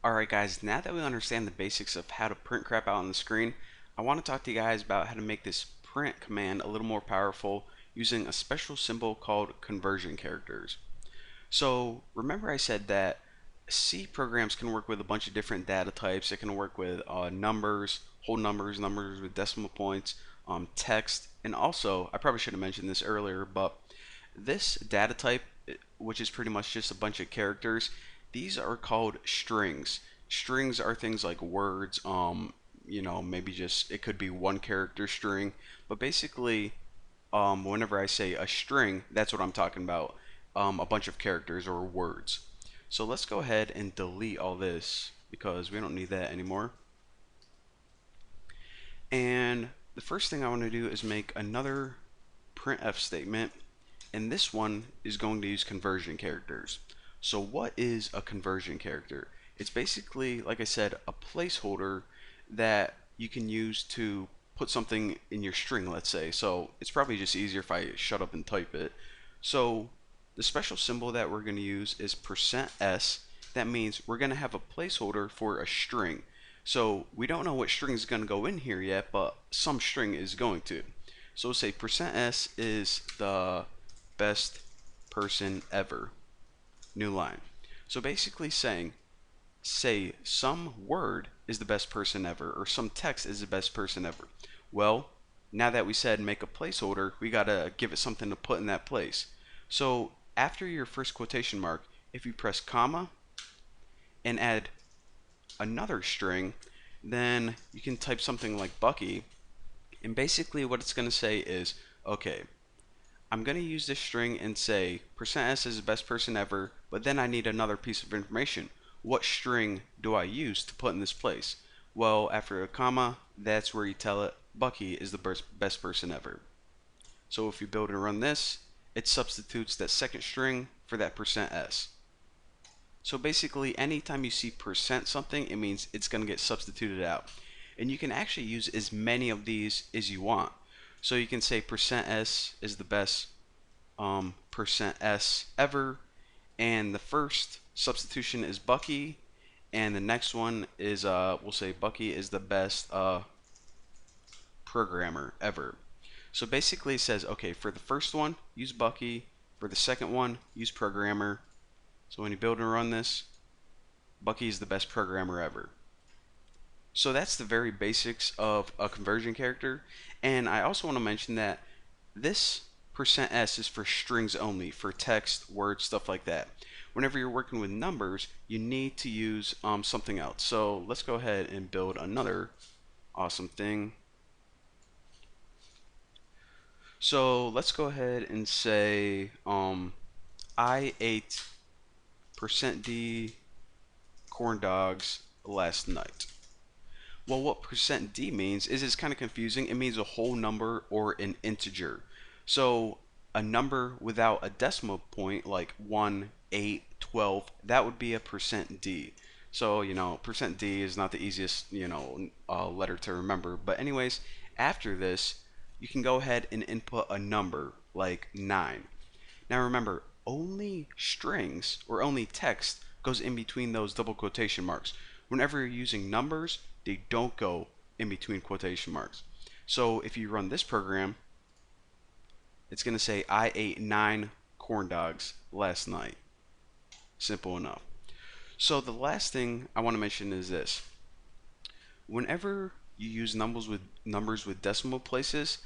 Alright guys, now that we understand the basics of how to print crap out on the screen, I want to talk to you guys about how to make this print command a little more powerful using a special symbol called conversion characters. So remember I said that C programs can work with a bunch of different data types. It can work with numbers, whole numbers, numbers with decimal points, text, and also, I probably should have mentioned this earlier, but this data type, which is pretty much just a bunch of characters, these are called strings. Strings are things like words, maybe just it could be one character string, but basically, whenever I say a string, that's what I'm talking about. A bunch of characters or words. So let's go ahead and delete all this because we don't need that anymore. And the first thing I want to do is make another printf statement, and this one is going to use conversion characters. So what is a conversion character? It's basically, like I said, a placeholder that you can use to put something in your string, let's say. So it's probably just easier if I shut up and type it. So the special symbol that we're going to use is %s. That means we're going to have a placeholder for a string. So we don't know what string is going to go in here yet, but some string is going to. So we'll say %s is the best person ever. New line. So basically saying, say some word is the best person ever, or some text is the best person ever. Well, now that we said make a placeholder, we gotta give it something to put in that place. So after your first quotation mark, if you press comma and add another string, then you can type something like Bucky, and basically what it's going to say is, okay, I'm going to use this string and say %s is the best person ever, but then I need another piece of information. What string do I use to put in this place? Well, after a comma, that's where you tell it Bucky is the best person ever. So if you build and run this, it substitutes that second string for that %s. So basically, anytime you see percent something, it means it's going to get substituted out. And you can actually use as many of these as you want. So you can say %s is the best %s ever, and the first substitution is Bucky, and the next one is we'll say Bucky is the best programmer ever. So basically, it says, okay, for the first one, use Bucky. For the second one, use programmer. So when you build and run this, Bucky is the best programmer ever. So that's the very basics of a conversion character. And I also want to mention that this %s is for strings only, for text, words, stuff like that. Whenever you're working with numbers, you need to use something else. So let's go ahead and build another awesome thing. So let's go ahead and say I ate %d corn dogs last night. Well, what %d means is it's kind of confusing. It means a whole number or an integer. So a number without a decimal point, like 1, 8, 12, that would be a %d. So, %d is not the easiest, letter to remember. But anyways, after this, you can go ahead and input a number like 9. Now remember, only strings or only text goes in between those double quotation marks. Whenever you're using numbers, they don't go in between quotation marks. So if you run this program, it's going to say, I ate 9 corn dogs last night. Simple enough. So the last thing I want to mention is this. Whenever you use numbers with decimal places,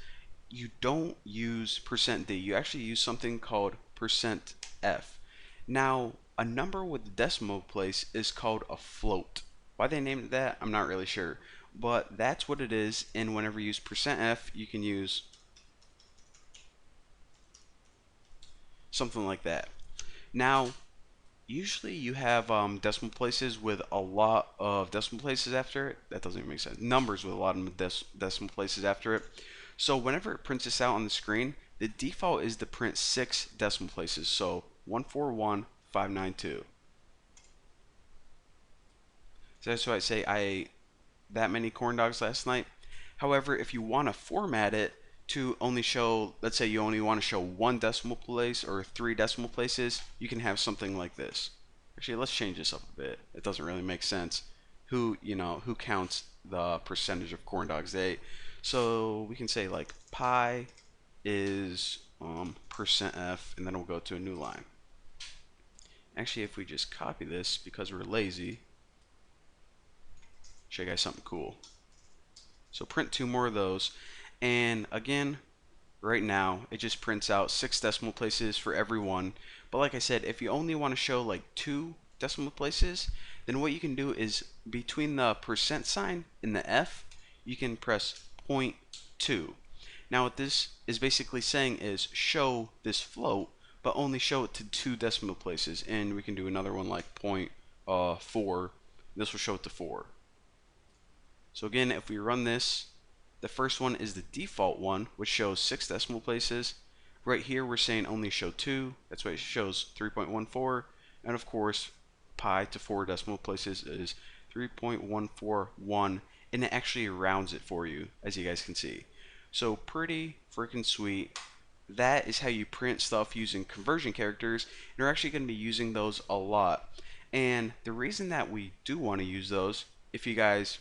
you don't use %d. You actually use something called %f. Now, a number with a decimal place is called a float. Why they named it that, I'm not really sure. But that's what it is, and whenever you use %f, you can use something like that. Now, usually you have decimal places with a lot of decimal places after it. That doesn't even make sense. Numbers with a lot of decimal places after it. So whenever it prints this out on the screen, the default is to print 6 decimal places. So 141592. So that's why I say I ate that many corn dogs last night. However, if you want to format it to only show, let's say you only want to show 1 decimal place or 3 decimal places, you can have something like this. Actually, let's change this up a bit. It doesn't really make sense. Who counts the percentage of corn dogs they ate? So we can say like pi is percent %f, and then we'll go to a new line. Actually, if we just copy this because we're lazy, show you guys something cool. So print 2 more of those, and again, right now it just prints out 6 decimal places for every one. But like I said, if you only want to show like 2 decimal places, then what you can do is between the percent sign and the F, you can press 0.2. Now what this is basically saying is show this float, but only show it to 2 decimal places. And we can do another one like 0.4. This will show it to 4. So again, if we run this, the first one is the default one, which shows 6 decimal places. Right here, we're saying only show 2. That's why it shows 3.14. And of course, pi to 4 decimal places is 3.141. And it actually rounds it for you, as you guys can see. So pretty freaking sweet. That is how you print stuff using conversion characters. And we're actually going to be using those a lot. And the reason that we do want to use those, if you guys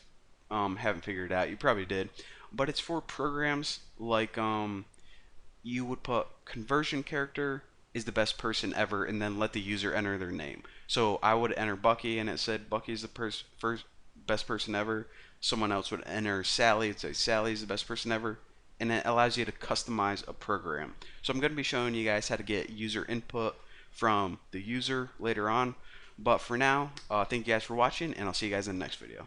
haven't figured it out, you probably did, but it's for programs like you would put conversion character is the best person ever, and then let the user enter their name. So I would enter Bucky, and it said Bucky is the first best person ever. Someone else would enter Sally, and say Sally is the best person ever, and it allows you to customize a program. So I'm going to be showing you guys how to get user input from the user later on. But for now, thank you guys for watching, and I'll see you guys in the next video.